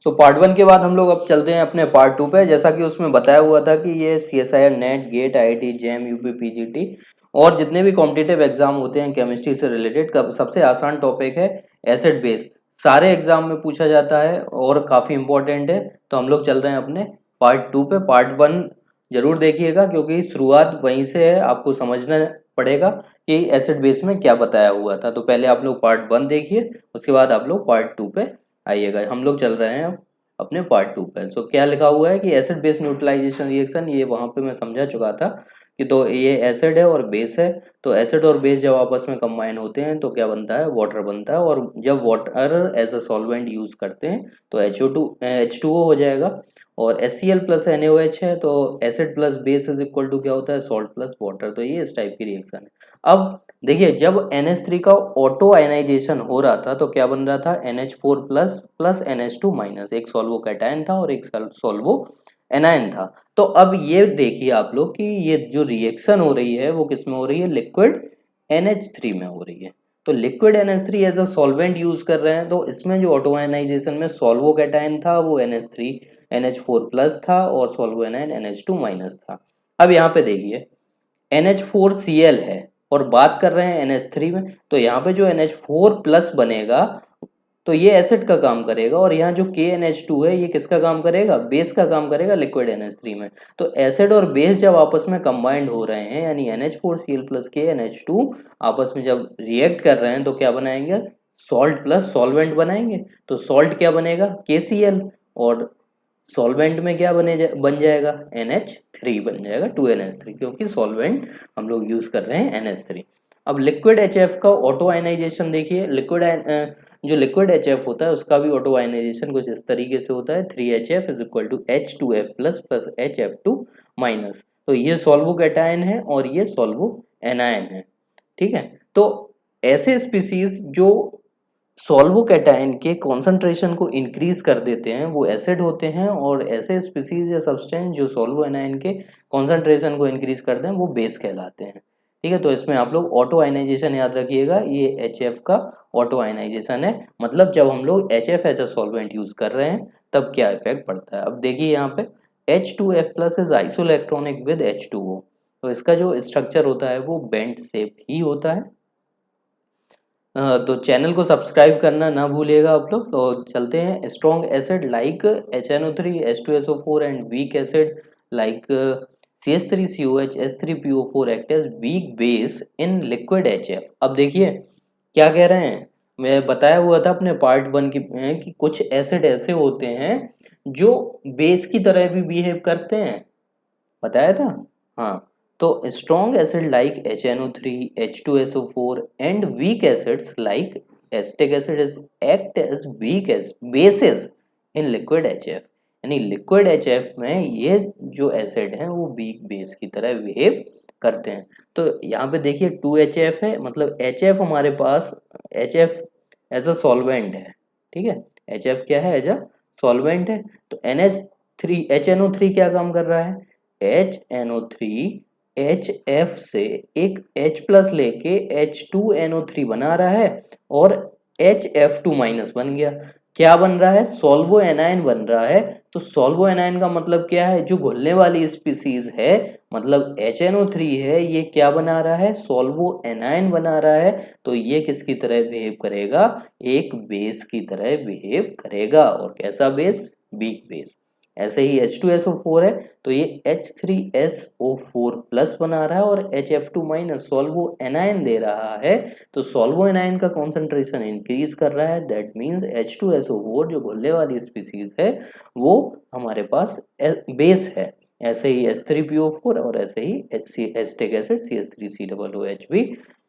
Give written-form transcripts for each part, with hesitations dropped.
So part one के बाद हम लोग अब चलते हैं अपने पार्ट टू पे। जैसा कि उसमें बताया हुआ था कि ये CSIR NET GATE IIT JAM UP PGT और जितने भी कॉम्पिटिटिव एग्जाम होते हैं केमिस्ट्री से रिलेटेड का सबसे आसान टॉपिक है एसिड बेस। सारे एग्जाम में पूछा जाता है और काफी इंपॉर्टेंट है। तो हम लोग चल रहे हैं अपने पार्ट टू पे। पार्ट वन जरूर देखिएगा क्योंकि शुरुआत वहीं से है, आपको समझना पड़ेगा कि एसिड बेस में क्या बताया हुआ था। तो पहले आप लोग पार्ट वन देखिए, उसके बाद आप लोग पार्ट टू पे आइएगा। हम लोग चल रहे हैं अब अपने पार्ट टू पे। तो क्या लिखा हुआ है कि एसिड बेस न्यूट्रलाइजेशन रिएक्शन, ये वहां पे मैं समझा चुका था कि तो ये एसिड है और बेस है। तो एसिड और बेस जब आपस में कंबाइन होते हैं तो क्या बनता है, वाटर बनता है। और जब water as a solvent use करते हैं तो H2O हो जाएगा। और HCl प्लस NaOH है तो acid plus base is equal to क्या होता है, सॉल्ट प्लस वाटर। तो ये इस टाइप की रिएक्शन है। अब देखिए जब NH3 का ऑटो आयनाइजेशन हो रहा था तो क्या बन रहा था, NH4 plus plus NH2 minus, एक सॉल्वो कैटायन था और एक सॉल्वो एनायन था। तो अब ये देखिए आप लोग कि ये जो रिएक्शन हो रही है वो किस में हो रही है, लिक्विड NH3 में हो रही है। तो liquid NH3 as a solvent use कर रहे हैं। तो इसमें जो ऑटो आयनाइजेशन में सॉल्वो कैटायन था वो NH3 NH4 प्लस था और सॉल्वो एनायन NH2 माइनस था। अब यहाँ पे देखिए NH4Cl है और बात कर रहे हैं NH3 में। तो यहाँ पे जो NH4 प्लस बनेगा तो ये एसिड का काम करेगा और यहाँ जो KNH2 है ये किसका काम करेगा, बेस का काम करेगा लिक्विड NH3 में। तो एसिड और बेस जब आपस में कंबाइंड हो रहे हैं यानी NH4Cl प्लस KNH2 आपस में जब रिएक्ट कर रहे हैं तो क्या बनाएंगे, सॉल्ट प्लस सॉल्वेंट बनाएंगे। तो सॉल्ट क्या बनेगा, KCl। और सॉल्वेंट में क्या बन जाएगा, NH3 बन जाएगा, 2NH3, क्योंकि सॉल्वेंट हम लोग यूज कर रहे हैं NH3। अब लिक्विड HF का ऑटो आयनाइजेशन देखिए। जो लिक्विड HF होता है उसका भी ऑटो आयनाइजेशन कुछ इस तरीके से होता है, 3HF is equal to H2F plus plus HF2 minus. तो ये सॉल्वो कैटायन है और ये सॉल्वो एनायन है। ठीक है। तो ऐसे स्पीसीज जो सॉल्वो कैटायन के कॉन्सेंट्रेशन को इंक्रीज कर देते हैं वो एसिड होते हैं, और ऐसे स्पीसीज या सब्सटेंस जो सॉल्वो एनायन के कॉन्सेंट्रेशन को इंक्रीज करते हैं वो बेस कहलाते हैं। ठीक है। तो इसमें आप लोग ऑटो आयनाइजेशन याद रखिएगा, ये HF का ऑटो आयनाइजेशन है। मतलब जब हम लोग HF as a solvent use कर रहे हैं तब क्या इफेक्ट पड़ता है। अब देखिए यहाँ पे H2F plus is isoelectronic with H2O। तो इसका जो स्ट्रक्चर होता है वो बेंट शेप ही होता है। तो चैनल को सब्सक्राइब करना ना भूलिएगा आप लोग। तो चलते हैं, strong acid like HNO3 H2SO4 and weak acid like CH3COH H3PO4 act as weak base in liquid HF। अब देखिए क्या कह रहे हैं, मैं बताया हुआ था अपने पार्ट वन की कि कुछ एसिड ऐसे होते हैं जो बेस की तरह भी बिहेव करते हैं, बताया था। हाँ। तो strong acid like HNO3 H2SO4 and weak acids like acetic acid act as weak as bases in liquid HF। यानी लिक्विड HF में ये जो एसिड हैं वो वीक बेस की तरह बिहेव करते हैं। तो यहाँ पे देखिए 2HF है, मतलब HF हमारे पास, HF एज अ सॉल्वेंट है। ठीक है। HF क्या है, एज अ सॉल्वेंट है। तो NH3 HNO3 क्या काम कर रहा है, HNO3 HF से एक H प्लस लेके H2NO3 बना रहा है और HF2 माइनस बन गया। क्या बन रहा है, सॉल्वो एनायन बन रहा है। तो सॉल्वो एनायन का मतलब क्या है, जो घुलने वाली स्पीसीज है, मतलब HNO3 है, ये क्या बना रहा है, सॉल्वो एनायन बना रहा है। तो ये किसकी तरह बिहेव करेगा, एक बेस की तरह बिहेव करेगा। और कैसा बेस, वीक बेस। ऐसे ही H2SO4 है तो ये H3SO4 प्लस बना रहा है और HF2 माइनस सॉल्वो एनायन दे रहा है। तो सॉल्वो एनायन का कॉन्सेंट्रेशन इंक्रीज कर रहा है, दैट मीन्स H2SO4 जो घुलने वाली स्पीसीज है वो हमारे पास बेस है। ऐसे ही H3PO4 और ऐसे ही एसिटिक एसिड CH3COOH भी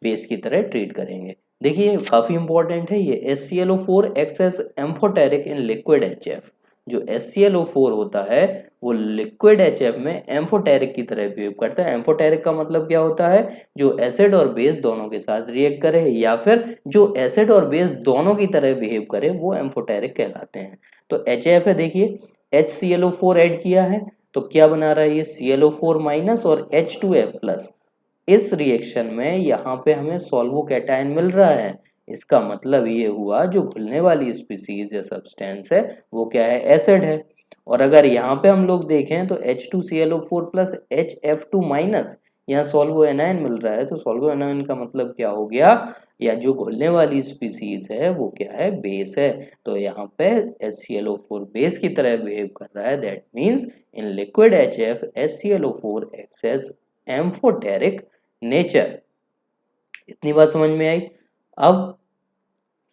बेस की तरह ट्रीट करेंगे। देखिए काफी इंपॉर्टेंट है ये, HClO4 acts as amphoteric in liquid HF। जो HClO4 होता है वो लिक्विड HF में एम्फोटेरिक की तरह बिहेव करता है। एम्फोटेरिक का मतलब क्या होता है, जो एसिड और बेस दोनों के साथ रिएक्ट करे या फिर जो एसिड और बेस दोनों की तरह बिहेव करे वो एम्फोटेरिक कहलाते हैं। तो HF है, देखिए HClO4 ऐड किया है तो क्या बना रहा है ये, ClO4 माइनस और H2F प्लस। इस रिएक्शन में यहाँ पे हमें सॉल्वो कैटायन मिल रहा है इसका मतलब ये हुआ जो घुलने वाली स्पीसीज या सब्सटेंस है वो क्या है, एसिड है। और अगर यहाँ पे हम लोग देखें तो H2ClO4 प्लस HF2 माइनस, यहाँ सॉल्वो एनायन मिल रहा है, तो सॉल्वो एनायन का मतलब क्या हो गया, या जो घुलने वाली स्पीसीज है वो क्या है, बेस है। तो यहाँ पे HClO4 बेस की तरह बिहेव कर रहा है, that means in liquid HF HClO4 access amphoteric nature. इतनी बात समझ में आई। अब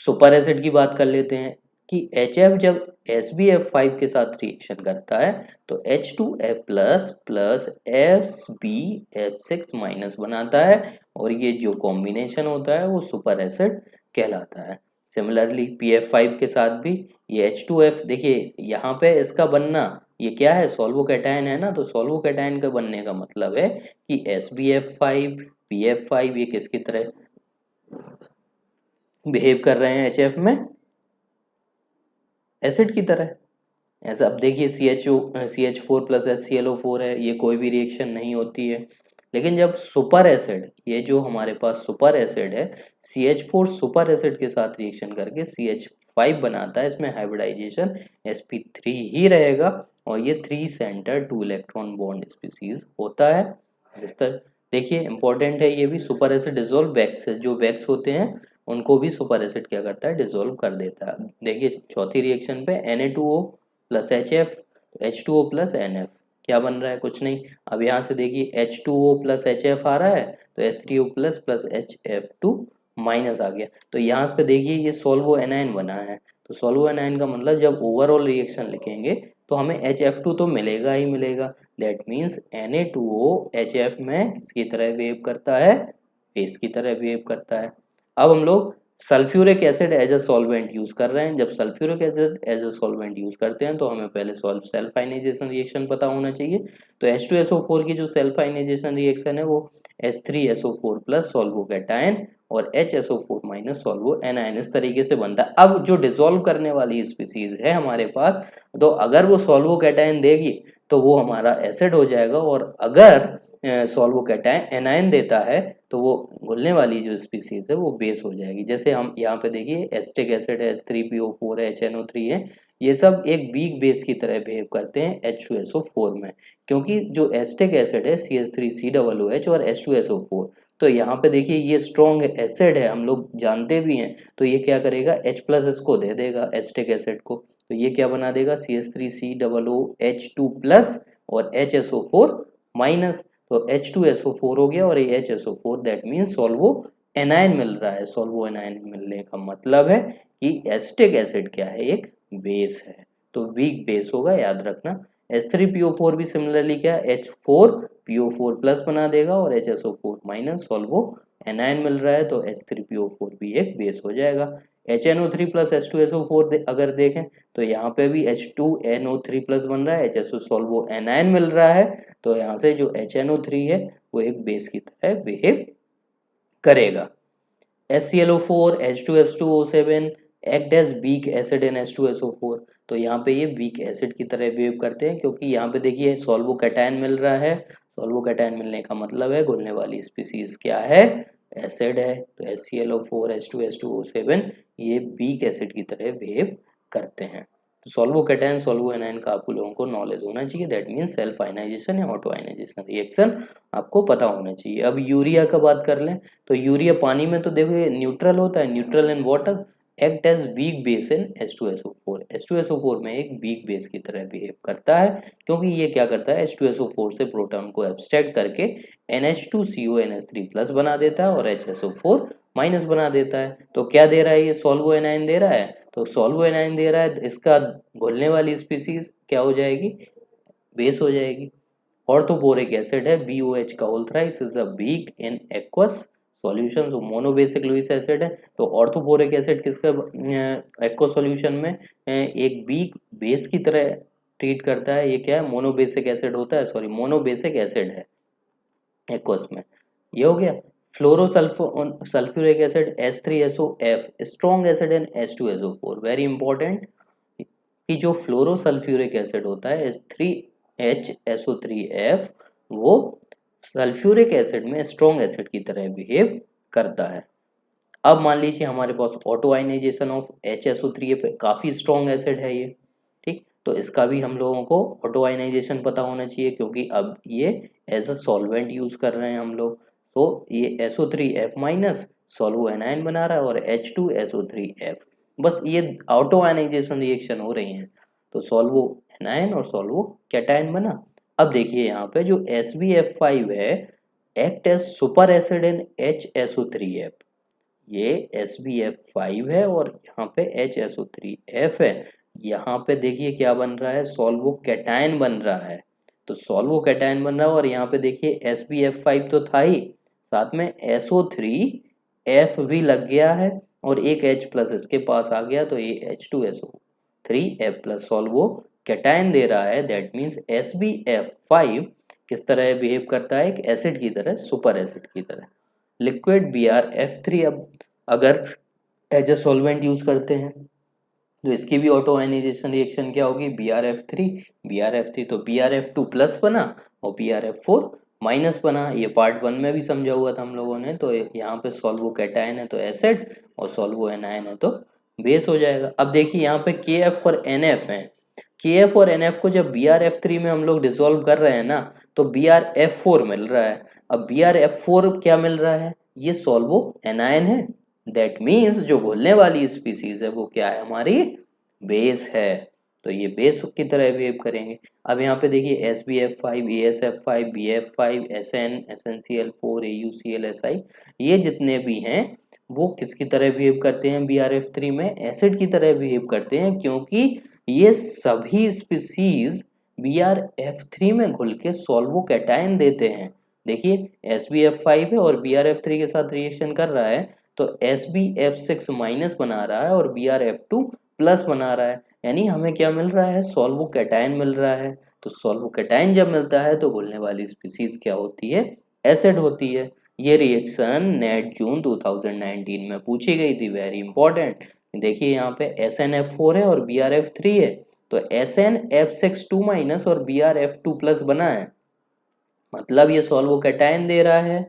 सुपर एसिड की बात कर लेते हैं कि HF जब SbF5 के साथ रिएक्शन करता है तो H2F plus plus SbF6 minus बनाता है, और ये जो कॉम्बिनेशन होता है वो सुपर एसिड कहलाता है। सिमिलरली PF5 के साथ भी ये H2F, देखिए यहाँ पे इसका बनना ये क्या है, सॉल्वोकैटायन है ना, तो सॉल्वोकैटायन का बनने का मतलब है कि SbF5 PF5 ये किसकी तरह बिहेव कर रहे हैं, HF में एसिड की तरह। ऐसा अब देखिए CH4 प्लस HClO4 है, ये कोई भी रिएक्शन नहीं होती है। लेकिन जब सुपर एसिड, ये जो हमारे पास सुपर एसिड है, CH4 सुपर एसिड के साथ रिएक्शन करके CH5 बनाता है, इसमें हाइब्रिडाइजेशन sp3 ही रहेगा, और ये 3 सेंटर 2 इलेक्ट्रॉन बॉन्ड स्पीसीज होता है। इस तरह देखिए इंपॉर्टेंट है ये भी, सुपर एसिड डिजोल्व वैक्स, जो वैक्स होते हैं उनको भी सुपर एसिड क्या करता है, डिजोल्व कर देता है। देखिए चौथी रिएक्शन पे Na2O plus HF, H2O plus NF, क्या बन रहा है, कुछ नहीं। अब यहाँ से देखिए H2O प्लस HF आ रहा है, तो H3O plus plus HF2 minus आ गया। तो यहाँ पे देखिए ये सोल्वो एनायन बना है, तो सोल्वो एनायन का मतलब जब ओवरऑल रिएक्शन लिखेंगे तो हमें HF2 तो मिलेगा ही मिलेगा, दैट मीन्स Na2O HF में किसकी तरह बिहेव करता है, बेस की तरह बिहेव करता है। अब हम लोग sulphuric acid as a solvent use कर रहे हैं। जब sulphuric acid as a solvent use करते हैं तो हमें पहले सेल्फ आयनाइजेशन रिएक्शन पता होना चाहिए। तो H2SO4 की जो सेल्फ आयनाइजेशन रिएक्शन है वो H3SO4 प्लस सॉल्वोकैटायन और HSO4 माइनस सॉल्वो एनायन, इस तरीके से बनता है। अब जो डिसॉल्व करने वाली स्पीसीज है हमारे पास, तो अगर वो सॉल्वोकैटायन देगी तो वो हमारा एसिड हो जाएगा, और अगर सॉल्वोकैटायन एनायन देता है तो वो घुलने वाली जो स्पीसीज है वो बेस हो जाएगी। जैसे हम यहाँ पे देखिए एसिटिक एसिड है, H3PO4 है, HNO3 है, ये सब एक वीक बेस की तरह बिहेव करते हैं H2SO4 में, क्योंकि जो एसिटिक एसिड है CH3COOH और H2SO4, तो यहाँ पे देखिए ये स्ट्रॉन्ग एसिड है, हम लोग जानते भी हैं, तो ये क्या करेगा, H प्लस इसको दे देगा एसिटिक एसिड को, तो ये क्या बना देगा CH3COOH2 प्लस और HSO4 माइनस, तो H2SO4 हो गया और ये HSO4, दैट मीन्स सॉल्वो एनायन मिल रहा है। सॉल्वो एनायन मिलने का मतलब है कि एसिटिक एसिड क्या है, एक बेस है, तो वीक बेस होगा, याद रखना। H3PO4 भी सिमिलरली क्या है, H4PO4 प्लस बना देगा और HSO4 माइनस, सॉल्वो एनायन मिल रहा है तो H3PO4 भी एक बेस हो जाएगा। HNO3 प्लस H2SO4 अगर देखें तो यहाँ पे भी H2NO3 प्लस बन रहा है, HSO सॉल्वो एनायन मिल रहा है, तो यहाँ से जो HNO3 है वो एक बेस की तरह बिहेव करेगा। HClO4 H2H2O7 act as weak acid in H2SO4, तो यहाँ पे ये वीक एसिड की तरह बिहेव करते हैं, क्योंकि यहाँ पे देखिए सॉल्वो कैटायन मिल रहा है, सॉल्वो कैटायन मिलने का मतलब है घुलने वाली स्पीसीज क्या है, एसिड है, तो HClO4 H2H2O7 ये वीक एसिड की तरह बिहेव करते हैं। तो सॉल्वो कैटायन सॉल्वो एनायन का आप लोगों को नॉलेज होना चाहिए, दैट मीन्स सेल्फ आयनाइजेशन या ऑटो आयनाइजेशन रिएक्शन आपको पता होना चाहिए। अब यूरिया का बात कर लें, तो यूरिया पानी में तो देखो ये न्यूट्रल होता है, neutral in water, act as weak base in H2SO4, H2SO4 में एक वीक बेस की तरह बिहेव करता है, क्योंकि ये क्या करता है H2SO4 से प्रोटॉन को एब्स्ट्रैक्ट करके NH2CONH3 प्लस बना देता है और HSO4 माइनस बना देता है। तो क्या दे रहा है, ये सॉल्वो एनायन दे रहा है, तो सॉल्वो एनायन दे रहा है, इसका घुलने वाली स्पीसीज क्या हो जाएगी, बेस हो जाएगी। ऑर्थोबोरिक एसिड है BOH का whole thrice is a weak in aqueous solution, तो मोनोबेसिक लुइस एसिड है, तो ऑर्थोबोरिक एसिड किसका एक्वस सॉल्यूशन में एक वीक बेस की तरह ट्रीट करता है, ये क्या है, मोनोबेसिक एसिड होता है, सॉरी मोनोबेसिक एसिड है एक्वस में। ये हो गया। Sulphuric acid H3SOF strong acid in H2SO4, very important, कि जो फ्लोरोसल्फ्यूरिक एसिड होता है H3HSO3F वो सल्फ्यूरिक एसिड में स्ट्रॉन्ग एसिड की तरह बिहेव करता है। अब मान लीजिए हमारे पास ऑटो आयनाइजेशन ऑफ HSO3 है, काफी स्ट्रॉन्ग एसिड है ये, ठीक। तो इसका भी हम लोगों को ऑटो आयनाइजेशन पता होना चाहिए, क्योंकि अब ये एज अ सॉल्वेंट यूज कर रहे हैं हम लोग। तो ये SO3F माइनस सॉल्वो एनायन बना रहा है और H2SO3F, बस ये ऑटो आयनाइजेशन रिएक्शन हो रही है। तो सॉल्वो एनायन और सॉल्वो कैटायन बना। अब देखिए यहाँ पे जो SbF5 है, act as super acid in HSO3F, ये SbF5 है और यहाँ पे HSO3F है। यहाँ पे देखिए क्या बन रहा है, सॉल्वो कैटायन बन रहा है। तो सॉल्वो कैटायन बन रहा है और यहाँ पे देखिए SbF5 तो था ही, साथ में SO3F भी लग गया है और एक H प्लस इसके पास आ गया, तो ये H2SO3F प्लस सॉल्वो कैटायन दे रहा है। दैट मीन्स SbF5 किस तरह बिहेव करता है, एक एसिड की तरह, सुपर एसिड की तरह। लिक्विड BrF3 अब अगर एज ए सॉल्वेंट यूज करते हैं तो इसकी भी ऑटो आयनाइजेशन रिएक्शन क्या होगी, बी आर एफ थ्री तो BrF2 प्लस बना और BrF4 माइनस बना। ये पार्ट 1 में भी समझा हुआ था हम लोगों ने। तो यहाँ पे सॉल्वो कैटायन है तो एसिड और सॉल्वो एनायन है तो बेस हो जाएगा। अब देखिए यहाँ पे KF और NF है, KF और NF को जब BrF3 में हम लोग डिसॉल्व कर रहे हैं ना, तो BrF4 मिल रहा है। अब BrF4 क्या मिल रहा है, ये सॉल्वो एनायन है। दैट मीन्स जो घुलने वाली स्पीसीज है वो क्या है, हमारी बेस है। तो ये बेस की तरह बिहेव करेंगे। अब यहाँ पे देखिए SbF5, AsF5, BF5, SN, SnCl4, AuCl, Si, ये जितने भी हैं वो किसकी तरह बिहेव करते हैं BrF3 में, एसिड की तरह बिहेव करते हैं, क्योंकि ये सभी स्पीसीज BrF3 में घुल के सॉल्वो कैटायन देते हैं। देखिए SbF5 है और BrF3 के साथ रिएक्शन कर रहा है, तो SbF6 माइनस बना रहा है और BrF2 प्लस बना रहा है। यानी हमें क्या मिल रहा है, सॉल्वो कैटायन मिल रहा है। तो सॉल्वो कैटायन जब मिलता है तो घुलने वाली स्पीसीज क्या होती है, एसिड होती है। ये रिएक्शन नेट जून 2019 में पूछी गई थी, वेरी इंपॉर्टेंट। देखिए यहाँ पे SnF4 है और BrF3 है, तो SnF6 2 माइनस और BrF2 प्लस बना है, मतलब ये सॉल्वो कैटायन दे रहा है।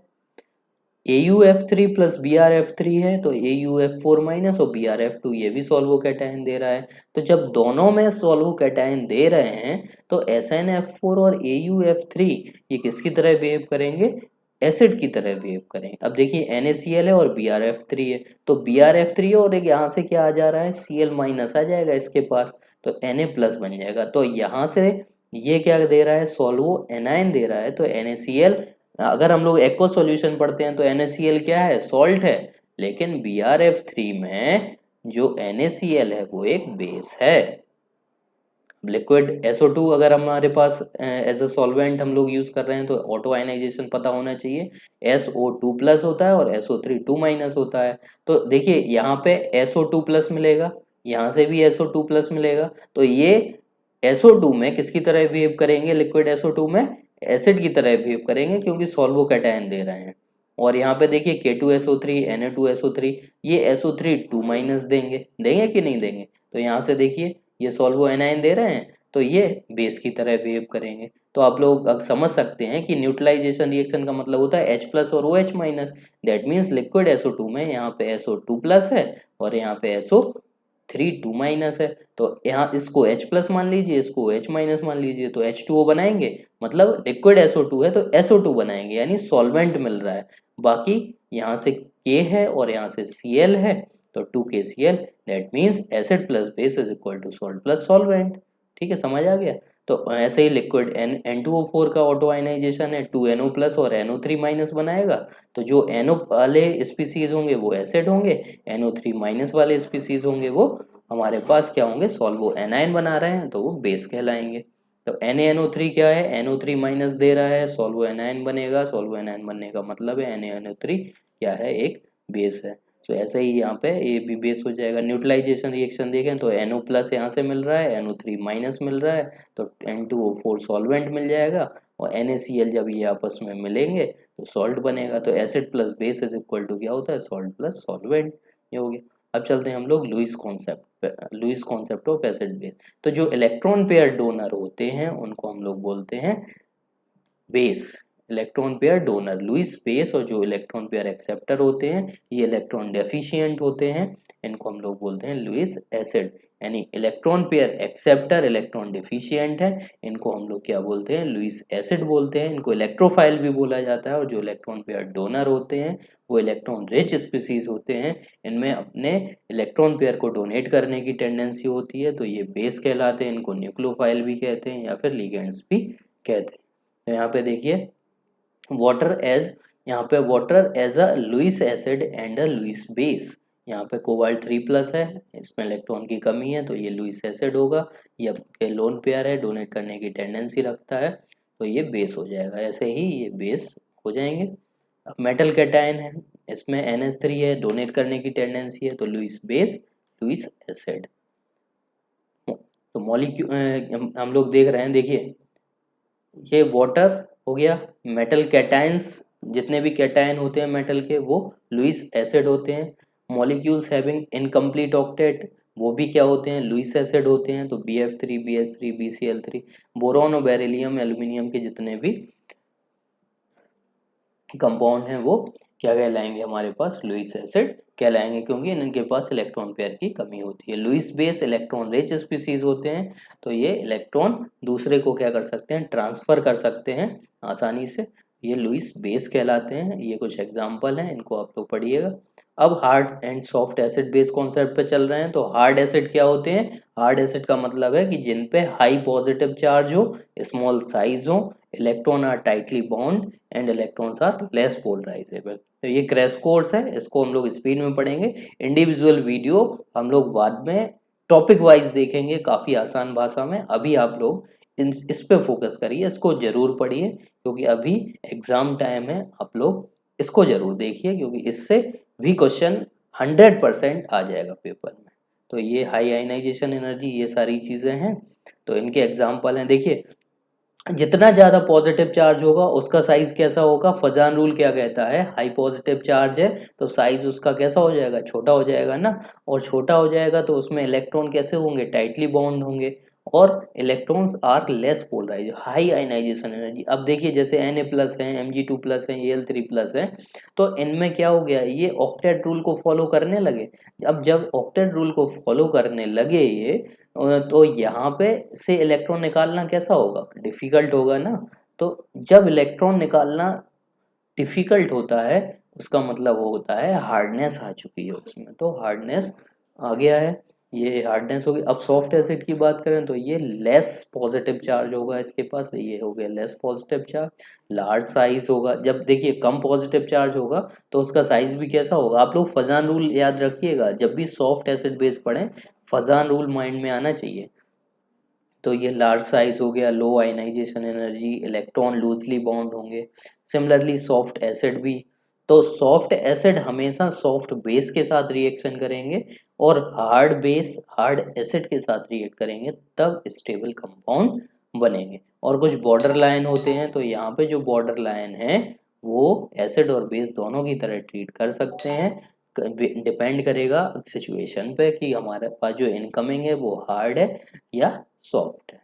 AuF3 प्लस BrF3 है तो AuF4 माइनस और BrF2 ये भी सॉल्वो कैटायन दे रहा है। तो जब दोनों में सॉल्वो कैटायन दे रहे हैं तो SnF4 और AuF3 ये किसकी तरह बिहेव करेंगे, एसिड की तरह बिहेव करेंगे। अब देखिए NaCl है और BrF3 है, तो BrF3 और एक यहाँ से क्या आ जा रहा है, Cl माइनस आ जाएगा इसके पास, तो Na प्लस बन जाएगा। तो यहाँ से ये क्या दे रहा है, सॉल्वो एनायन दे रहा है। तो NaCl, अगर हम लोग एक्व सॉल्यूशन पढ़ते हैं तो NaCl क्या है, सॉल्ट है, लेकिन BrF3 में जो NaCl है वो एक बेस है। लिक्विड SO2 अगर हमारे पास एज अ सॉल्वेंट हम लोग यूज कर रहे हैं तो ऑटो आयनाइजेशन पता होना चाहिए, SO2 प्लस होता है और SO3 2 माइनस होता है। तो देखिए यहाँ पे SO2 प्लस मिलेगा, यहाँ से भी SO2 प्लस मिलेगा, तो ये SO2 में किसकी तरह बिहेव करेंगे, लिक्विड SO2 में एसिड की तरह बिहेव करेंगे, क्योंकि सॉल्वो कैटायन दे रहे हैं। और यहाँ पे देखिए K2SO3, Na2SO3, ये SO3 2 माइनस देंगे, देंगे कि नहीं देंगे। तो यहाँ से देखिए ये सॉल्वो एनायन दे रहे हैं तो ये बेस की तरह बिहेव करेंगे। तो आप लोग अब समझ सकते हैं कि न्यूट्रलाइजेशन रिएक्शन का मतलब होता है H प्लस और OH minus. That means liquid SO2 में यहाँ पे SO2 प्लस है और यहाँ पे SO3 2 माइनस है। तो यहाँ इसको H प्लस मान लीजिए, इसको OH माइनस मान लीजिए, तो H2O बनाएंगे, मतलब लिक्विड SO2 है तो SO2 बनाएंगे, यानी सॉल्वेंट मिल रहा है। बाकी यहाँ से K है और यहाँ से Cl है, तो 2KCl, that means acid plus base is equal to salt plus solvent. ठीक है, समझ आ गया। तो ऐसे ही लिक्विड N2O4 का ऑटो आयनाइजेशन है, 2NO प्लस और NO3 माइनस बनाएगा। तो जो NO वाले स्पीसीज होंगे वो एसिड होंगे, NO3 माइनस वाले स्पीसीज होंगे वो हमारे पास क्या होंगे, सॉल्वो एनायन बना रहे हैं तो वो बेस कहलाएंगे। तो NaNO3 क्या है, NO3 माइनस दे रहा है, सॉल्वो एनायन बनेगा, सॉल्वो एनायन बनने का मतलब है NaNO3 क्या है, एक बेस है। तो ऐसे ही यहाँ पे ये भी बेस हो जाएगा। न्यूट्रलाइजेशन रिएक्शन देखें तो NO प्लस यहाँ से मिल रहा है, NO3 माइनस मिल रहा है, तो N2O4 सॉल्वेंट मिल जाएगा और NaCl जब ये आपस में मिलेंगे तो सॉल्ट बनेगा। तो acid plus base is equal to क्या होता है, सॉल्ट प्लस सॉल्वेंट, ये हो गया। अब चलते हैं हम लोग Lewis concept of acid base. तो जो इलेक्ट्रॉन पेयर डोनर होते हैं उनको हम लोग बोलते हैं base, electron pair donor. Lewis base और जो इलेक्ट्रॉन पेयर एक्सेप्टर होते हैं ये इलेक्ट्रॉन डेफिशिएंट होते हैं, इनको हम लोग बोलते हैं लुईस एसिड। यानी electron pair acceptor electron deficient है, इनको हम लोग क्या बोलते हैं, लुईस एसिड बोलते हैं। इनको इलेक्ट्रोफाइल भी बोला जाता है। और जो इलेक्ट्रॉन पेयर डोनर होते हैं वो इलेक्ट्रॉन रिच स्पीसीज होते हैं, इनमें अपने इलेक्ट्रॉन पेयर को डोनेट करने की टेंडेंसी होती है, तो ये बेस कहलाते हैं। इनको न्यूक्लियोफाइल भी कहते हैं या फिर लिगेंड्स भी कहते हैं। तो यहाँ पे देखिए वाटर एज, यहाँ पे water as a Lewis acid and a Lewis base. यहाँ पे कोबाल्ट 3+ है, इसमें इलेक्ट्रॉन की कमी है तो ये लुईस एसिड होगा। ये लोन पेयर है, डोनेट करने की टेंडेंसी रखता है, तो ये बेस हो जाएगा। ऐसे ही ये बेस हो जाएंगे। अब मेटल कैटायन है, इसमें NH3 है, डोनेट करने की टेंडेंसी है, तो लुईस बेस लुईस एसिड। तो मॉलिक्यूल हम लोग देख रहे हैं, देखिए ये वाटर हो गया। मेटल कैटायंस, जितने भी कैटायन होते हैं मेटल के वो लुईस एसिड होते हैं। मॉलिक्यूल्स हैविंग इनकम्प्लीट ऑक्टेट वो भी क्या होते हैं, लुईस एसिड होते हैं। तो BF3 BH3 BCl3। बोरॉन और बेरिलियम एल्यूमिनियम के जितने भी कंपाउंड हैं वो क्या कहलाएंगे, हमारे पास लुईस एसिड कहलाएंगे, क्योंकि इनके पास इलेक्ट्रॉन पेयर की कमी होती है। Lewis base electron rich species होते हैं, तो ये इलेक्ट्रॉन दूसरे को क्या कर सकते हैं, ट्रांसफर कर सकते हैं आसानी से, ये लुईस बेस कहलाते हैं। ये कुछ एग्जाम्पल हैं, इनको आप लोग पढ़िएगा। अब hard and soft acid base concept पे चल रहे हैं। तो हार्ड एसिड क्या होते हैं, हार्ड एसिड का मतलब है कि जिन पे हाई पॉजिटिव चार्ज हो, स्मॉल साइज हो, electron are tightly bond and electrons are less polarizable. तो ये क्रैश कोर्स है, इसको हम लोग स्पीड में पढ़ेंगे। इंडिविजुअल वीडियो हम लोग बाद में टॉपिक वाइज देखेंगे, काफी आसान भाषा में। अभी आप लोग इस पे फोकस करिए, इसको जरूर पढ़िए, क्योंकि अभी एग्जाम टाइम है। आप लोग इसको जरूर देखिए, क्योंकि इससे भी क्वेश्चन 100% आ जाएगा पेपर में। तो ये हाई आयनाइजेशन एनर्जी, ये सारी चीजें हैं, तो इनके एग्जाम्पल हैं। देखिए जितना ज्यादा पॉजिटिव चार्ज होगा उसका साइज कैसा होगा, फजान रूल क्या कहता है, हाई पॉजिटिव चार्ज है तो साइज उसका कैसा हो जाएगा, छोटा हो जाएगा ना। और छोटा हो जाएगा तो उसमें इलेक्ट्रॉन कैसे होंगे, टाइटली बॉन्ड होंगे, और electrons are less polarize, high ionization energy. अब देखिए जैसे Na+ है, Mg2+ है, Al3+ है, तो इनमें क्या हो गया, ये ऑक्टेट रूल को फॉलो करने लगे। अब जब ऑक्टेट रूल को फॉलो करने लगे ये, तो यहाँ पे से इलेक्ट्रॉन निकालना कैसा होगा, डिफिकल्ट होगा ना। तो जब इलेक्ट्रॉन निकालना डिफिकल्ट होता है, उसका मतलब वो होता है हार्डनेस आ चुकी है उसमें, तो हार्डनेस आ गया है, ये हार्डनेस होगी। अब सॉफ्ट एसिड की बात करें तो ये लेस पॉजिटिव चार्ज होगा इसके पास, ये हो गया less positive charge. Large size होगा, जब देखिए कम पॉजिटिव चार्ज होगा तो उसका साइज भी कैसा होगा। आप लोग फजान रूल याद रखिएगा, जब भी सॉफ्ट एसिड बेस पढ़ें फजान रूल माइंड में आना चाहिए। तो ये लार्ज साइज हो गया, low ionisation energy, electron loosely bond होंगे। सिमिलरली सॉफ्ट एसिड भी, तो सॉफ्ट एसिड हमेशा सॉफ्ट बेस के साथ रिएक्शन करेंगे, और हार्ड बेस हार्ड एसिड के साथ रिएक्ट करेंगे, तब स्टेबल कंपाउंड बनेंगे। और कुछ बॉर्डर लाइन होते हैं, तो यहाँ पे जो बॉर्डर लाइन है वो एसिड और बेस दोनों की तरह ट्रीट कर सकते हैं। डिपेंड करेगा सिचुएशन पे कि हमारे पास जो इनकमिंग है वो हार्ड है या सॉफ्ट है।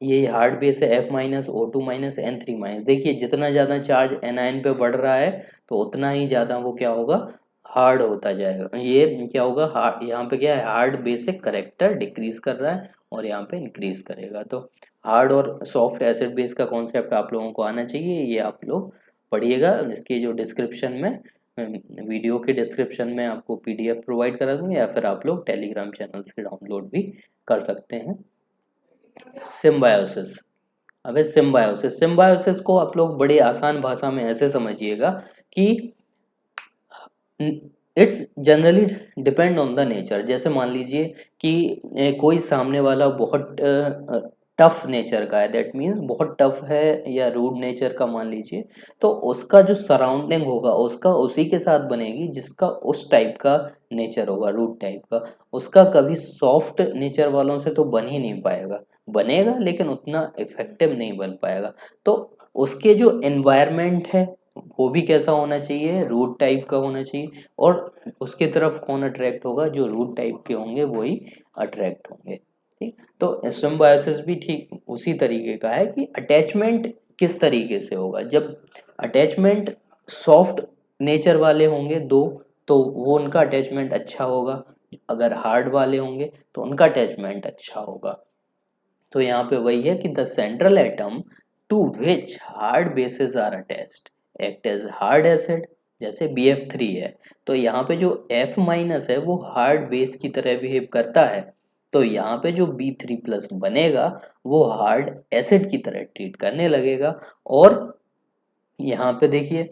ये हार्ड बेस है F-O2-N3-। देखिए जितना ज़्यादा चार्ज एनायन पे बढ़ रहा है तो उतना ही ज़्यादा वो क्या होगा, हार्ड होता जाएगा। ये क्या होगा, हार्ड, यहाँ पे क्या है, हार्ड बेसिक करेक्टर डिक्रीज कर रहा है और यहाँ पे इंक्रीज करेगा। तो हार्ड और सॉफ्ट एसिड बेस का कॉन्सेप्ट आप लोगों को आना चाहिए, ये आप लोग पढ़िएगा। इसकी जो डिस्क्रिप्शन में, वीडियो के डिस्क्रिप्शन में आपको PDF प्रोवाइड करा दूंगा, या फिर आप लोग टेलीग्राम चैनल से डाउनलोड भी कर सकते हैं। सिम्बायोसिस, अबे सिम्बायोसिस, सिम्बायोसिस को आप लोग बड़ी आसान भाषा में ऐसे समझिएगा कि it's generally depend on the nature. जैसे मान लीजिए कि कोई सामने वाला बहुत टफ नेचर का है, दैट मीन्स बहुत टफ है या रूड नेचर का मान लीजिए, तो उसका जो सराउंडिंग होगा उसका उसी के साथ बनेगी जिसका उस टाइप का नेचर होगा, रूड टाइप का। उसका कभी सॉफ्ट नेचर वालों से तो बन ही नहीं पाएगा, बनेगा लेकिन उतना इफेक्टिव नहीं बन पाएगा। तो उसके जो एनवायरनमेंट है वो भी कैसा होना चाहिए, रूट टाइप का होना चाहिए, और उसके तरफ कौन अट्रैक्ट होगा, जो रूट टाइप के होंगे वही अट्रैक्ट होंगे। ठीक, तो सिम्बायोसिस भी ठीक उसी तरीके का है कि अटैचमेंट किस तरीके से होगा? जब अटैचमेंट सॉफ्ट नेचर वाले होंगे दो, तो वो उनका अटैचमेंट अच्छा होगा। अगर हार्ड वाले होंगे तो उनका अटैचमेंट अच्छा होगा। तो यहाँ पे वही है कि the central atom to which hard bases are attached act as hard acid, जैसे BF3 है, तो यहाँ पे जो F माइनस है वो हार्ड बेस की तरह बिहेव करता है। तो यहाँ पे जो B3 प्लस बनेगा वो हार्ड एसिड की तरह ट्रीट करने लगेगा। और यहाँ पे देखिए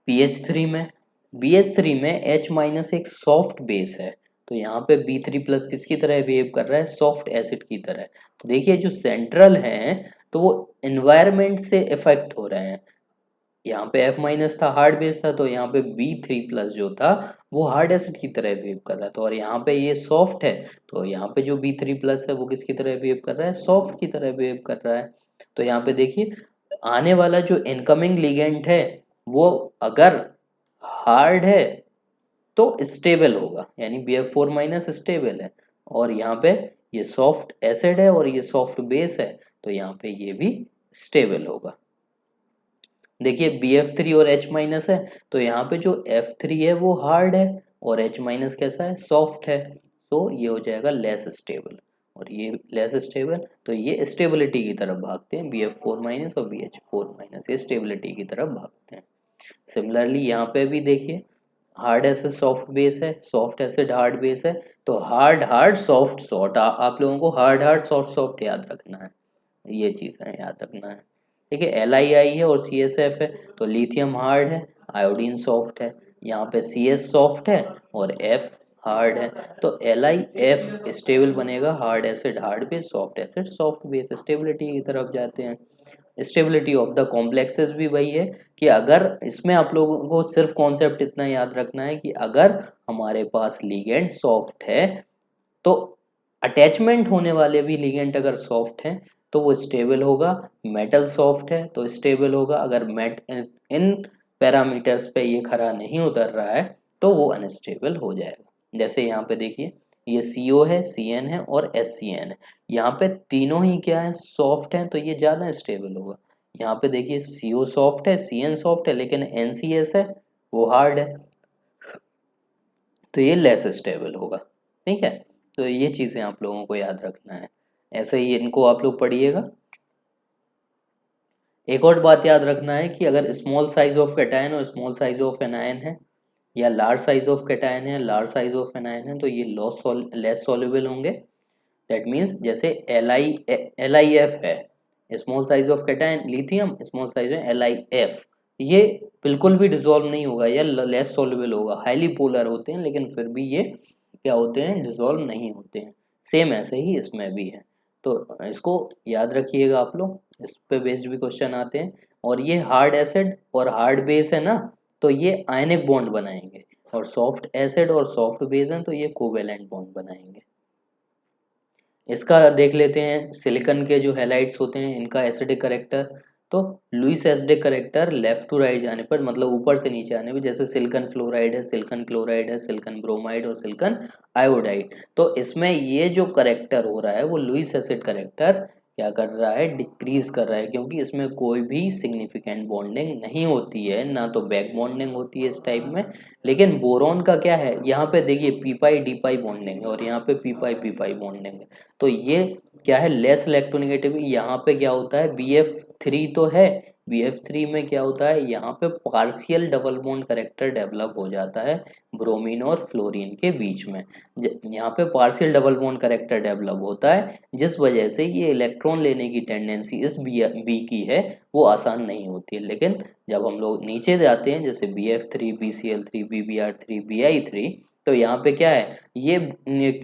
BH3 में, BH3 में H माइनस एक सॉफ्ट बेस है, तो यहाँ पे B3 प्लस किसकी तरह बिहेव कर रहा है? सॉफ्ट एसिड की तरह। तो देखिए जो सेंट्रल हैं तो वो एनवायरमेंट से इफेक्ट हो रहे हैं। यहाँ पे F माइनस था, हार्ड बेस था, तो यहाँ पे B3 प्लस जो था वो हार्ड एसिड की तरह बिहेव कर रहा था। और यहाँ पे ये सॉफ्ट है, तो यहाँ पे जो B3 प्लस है वो किसकी तरह बिहेव कर रहा है? सॉफ्ट की तरह बिहेव कर रहा है। तो यहाँ पे देखिए आने वाला जो इनकमिंग लिगेंड है वो अगर हार्ड है तो स्टेबल होगा, यानी BF4 माइनस स्टेबल है। और यहाँ पे ये सॉफ्ट एसिड है और ये सॉफ्ट बेस है, तो यहाँ पे ये भी स्टेबल होगा। देखिए BF3 और H माइनस है, तो यहाँ पे जो F3 है वो हार्ड है और H माइनस कैसा है? सॉफ्ट है। तो ये हो जाएगा लेस स्टेबल, और ये लेस स्टेबल, तो ये स्टेबिलिटी की तरफ भागते हैं। BF4 माइनस और BH4 माइनस ये स्टेबिलिटी की तरफ भागते हैं। सिमिलरली यहाँ पे भी देखिए हार्ड एसिड सॉफ्ट बेस है, सॉफ्ट एसिड हार्ड बेस है, तो हार्ड हार्ड सॉफ्ट सॉफ्ट, आप लोगों को हार्ड हार्ड सॉफ्ट सॉफ्ट याद रखना है, ये चीज़ें याद रखना है। ठीक है, LiI है और CSF है, तो लिथियम हार्ड है, आयोडीन सॉफ्ट है। यहाँ पे CS सॉफ्ट है और F हार्ड है, तो LiF स्टेबल बनेगा, hard acid hard base, soft acid soft base, stability की तरफ जाते हैं। स्टेबिलिटी ऑफ द कॉम्प्लेक्सेस भी वही है कि अगर इसमें आप लोगों को सिर्फ कॉन्सेप्ट इतना याद रखना है कि अगर हमारे पास लिगेंड सॉफ्ट है तो अटैचमेंट होने वाले भी लिगेंड अगर सॉफ्ट हैं तो वो स्टेबल होगा। मेटल सॉफ्ट है तो स्टेबल होगा। अगर मेट इन पैरामीटर्स पे ये खरा नहीं उतर रहा है तो वो अनस्टेबल हो जाएगा। जैसे यहाँ पे देखिए ये CO है, CN है और SCN है, यहाँ पे तीनों ही क्या है? सॉफ्ट हैं, तो ये ज़्यादा स्टेबल होगा। यहाँ पे देखिए CO सॉफ्ट है, CN सॉफ्ट है, लेकिन NCS है वो हार्ड है, तो ये लेस स्टेबल होगा। ठीक है, तो ये चीज़ें आप लोगों को याद रखना है। ऐसे ही इनको आप लोग पढ़िएगा। एक और बात याद रखना है कि अगर स्मॉल साइज ऑफ कैटायन और स्मॉल साइज ऑफ एनायन है, या लार्ज साइज ऑफ कैटायन है, लार्ज साइज ऑफ एनायन है, तो ये लेस सॉल्युबल होंगे। दैट मीन्स जैसे LiF है, small size of cation lithium, small size में LiF, ये बिल्कुल भी डिसॉल्व नहीं होगा या लेस सॉल्युबल होगा। हाईली पोलर होते हैं लेकिन फिर भी ये क्या होते हैं? डिसॉल्व नहीं होते हैं। सेम ऐसे ही इसमें भी है, तो इसको याद रखिएगा आप लोग, इस पे बेस्ड भी क्वेश्चन आते हैं। और ये हार्ड एसिड और हार्ड बेस है ना, तो ये आयनिक बॉन्ड बनाएंगे, और सॉफ्ट एसिड और सॉफ्ट बेस हैं तो ये कोवेलेंट बॉन्ड बनाएंगे। इसका देख लेते हैं, सिलिकॉन के जो हैलाइड्स होते हैं इनका एसिडिक करेक्टर। तो Lewis acidic character left to right जाने पर, मतलब ऊपर से नीचे आने पर, जैसे सिलिकॉन फ्लोराइड है, सिलिकॉन क्लोराइड है, सिलिकॉन ब्रोमाइड और सिलिकॉन आयोडाइड, तो इसमें ये जो करेक्टर हो रहा है वो लुईस एसिड करेक्टर क्या कर रहा है? डिक्रीज कर रहा है, क्योंकि इसमें कोई भी सिग्निफिकेंट बॉन्डिंग नहीं होती है, ना तो बैक बॉन्डिंग होती है इस टाइप में। लेकिन बोरॉन का क्या है? यहाँ पे देखिए पी पाई डी पाई बॉन्डिंग है और यहाँ पे पी पाई बॉन्डिंग है, तो ये क्या है? Less electronegative. यहाँ पे क्या होता है? BF3 तो है, BF3 में क्या होता है? यहाँ पे partial double bond character develop हो जाता है ब्रोमीन और फ्लोरीन के बीच में। यहाँ पे partial double bond character develop होता है, जिस वजह से ये इलेक्ट्रॉन लेने की टेंडेंसी इस बी की है वो आसान नहीं होती है। लेकिन जब हम लोग नीचे जाते हैं, जैसे BF3 BCl3 BBr3 BI3, तो यहाँ पे क्या है? ये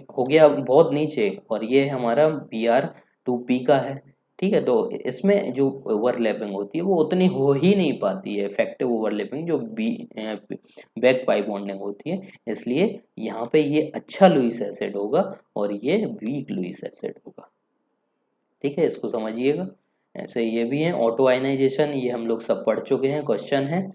हो गया बहुत नीचे, और ये हमारा Br2P का है। ठीक है, तो इसमें जो ओवरलैपिंग होती है वो उतनी हो ही नहीं पाती है, इफेक्टिव ओवरलैपिंग जो बैक पाई बॉन्डिंग होती है। इसलिए यहाँ पे ये अच्छा लुईस एसिड होगा और ये वीक लुईस एसिड होगा। ठीक है, इसको समझिएगा। ऐसे ये भी है ऑटो आयनाइजेशन, ये हम लोग सब पढ़ चुके हैं, क्वेश्चन है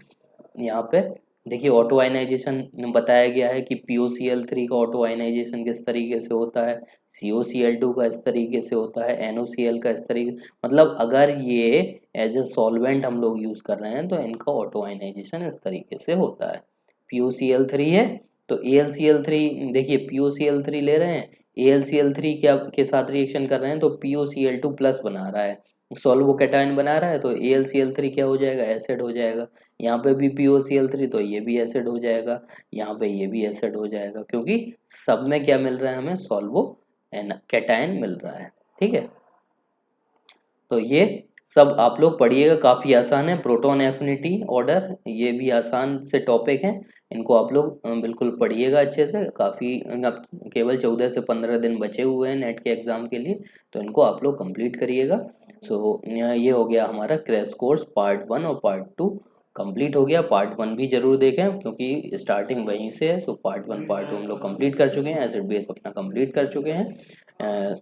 यहाँ पे। देखिए ऑटो आयनाइजेशन बताया गया है कि POCl3 का ऑटो आयनाइजेशन किस तरीके से होता है, COCl2 का इस तरीके से होता है, NOCl का इस तरीके, मतलब अगर ये एज ए सॉल्वेंट हम लोग यूज कर रहे हैं तो इनका ऑटो आयनाइजेशन इस तरीके से होता है। POCl3 है तो AlCl3, देखिए POCl3 ले रहे हैं, AlCl3 क्या के साथ रिएक्शन कर रहे हैं तो POCl2 प्लस बना रहा है, सॉल्वो कैटायन बना रहा है तो AlCl3 क्या हो जाएगा, एसिड हो जाएगा। यहाँ पे भी POCl3 तो ये भी एसिड हो जाएगा, यहाँ पे ये भी एसिड हो जाएगा, क्योंकि सब में क्या मिल रहा है हमें, सॉल्वो कैटायन मिल रहा है। ठीक है, तो ये सब आप लोग पढ़िएगा, काफ़ी आसान है। प्रोटॉन एफिनिटी ऑर्डर ये भी आसान से टॉपिक हैं, इनको आप लोग बिल्कुल पढ़िएगा अच्छे से। काफ़ी अब केवल 14 से 15 दिन बचे हुए हैं नेट के एग्ज़ाम के लिए, तो इनको आप लोग कंप्लीट करिएगा। सो ये हो गया हमारा क्रैश कोर्स पार्ट 1 और पार्ट 2 कंप्लीट हो गया। पार्ट 1 भी जरूर देखें क्योंकि स्टार्टिंग वहीं से है। सो पार्ट 1 पार्ट 2 हम लोग कंप्लीट कर चुके हैं, एसिड बेस अपना कंप्लीट कर चुके हैं।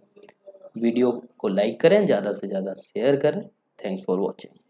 वीडियो को लाइक करें, ज़्यादा से ज़्यादा शेयर करें। Thanks for watching.